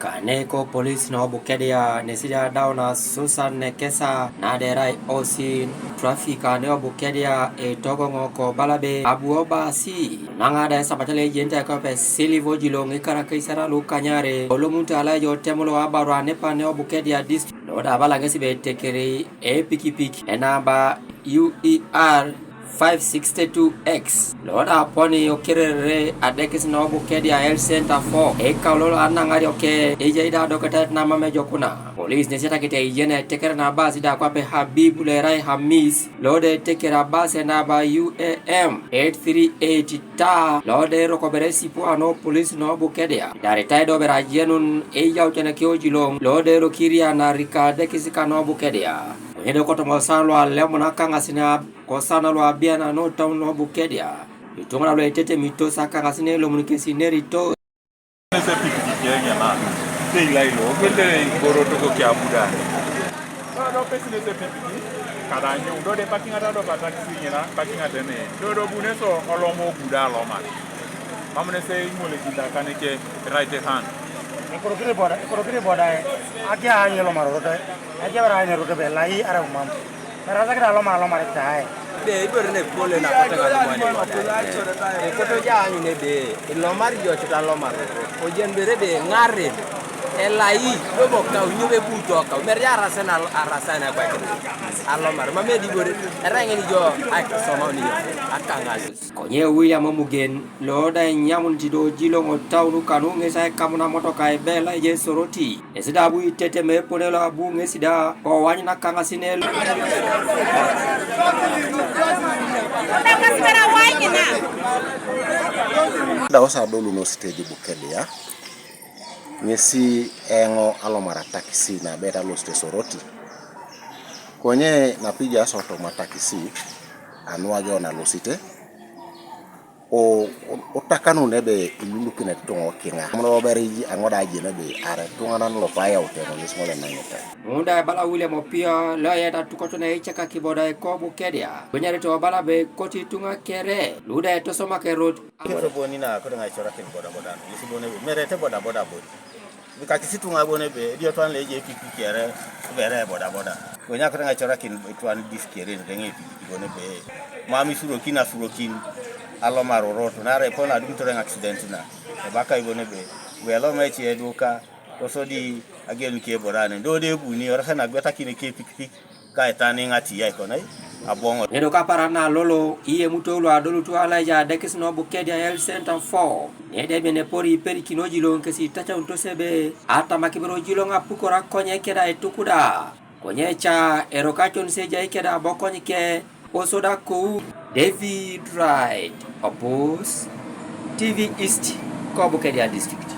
Kaneko police no bukedia nesida dauna Susan Nekesa na derai osin traffic ne bukedia e togongo ko balabe abuoba si nanga da sabatale jente ko pe silivo jilong ikara kaisara lukanyare olomunta ala yo temulo abarwa ne pa ne bukedia district loda bala ngesi be tekere e pikipiki enaba UER 562X Loda poni okirere adekis no bukedia health center 4 ekalolo anangari oke ejaida dokata na mame jokuna police neseta kite ijene tekera na basi da kwape Habibu Lerai Hamis lode tekera basi na ba UAM 838 ta lode rokoberesi po ano police no bukedia dari taido berajenun eja utene kiojilong lode rokiria na rikadekis kano bukedia Hendo koto mosalo ale monaka ngasina kosana lo abiana no town no bukedia itonga lo etete mito saka ngasine lo munike sinerito ese pikipiki yenye na te ilailo kwende goro toko kya buda no pesi ese pikipiki kada nyu do de parking ata do taxi nyina parking ata ne do buneso olomo buda lo ma mamne se imole kita kaneke right hand Korokire boda akia anyelo marote akia bara anyelo rote belai ara mam rasa kira lo malo mare tai de iborne pole na kota ngani koto ja anyu ne de lo mari jo chita lo maro o jembere be ngare elai do bokta nyube buto ka mer ya arasana ba allo mar mame di bore rangi ni jo ak sono ni akanga konye William Mugen loda nyamun tido jilongo tawnu kanu ngesa kamuna moto kai bela je soroti esida bu itete me ponelo abu ngesida ko wani nakanga sinel da osa dolu no stage bukelia nyesi engo alomara taxi na beta lo soroti konye napija soto matakisi anuage ona losite o takanu nebe ilulukine tongo kinga mno beri angoda jene be are tungana lo paya uteno lismole nanyeta munda bala William opia la ya tukoto na ichaka kiboda ko bukedia kwenyare to bala be koti tunga kere luda to soma ke road kero bonina ko nga chora kin boda lisibone be merete boda bika kisitunga bone be dio twan leje pipi kere bere boda konya ko nga chora kin twan diskere ndenge pipi bone be mami surokin alo maroroto na re pona dum tore accident na baka ibone be we alo mechi eduka oso di agelu ke borane do de buni ora sana gbeta kine ke pikipiki ka etani ngati ya ikonai abongo Nero kaparana lolo iye mutolo adolu tu alaja dekis no bukedia health center 4 nede bene pori peri kinojilo nkesi tacha untosebe ata makibero jilo ngapukora konye keda etukuda konye cha erokachon seja ikeda bokonyike osoda ko David Wright Opus TV East Kobukedia District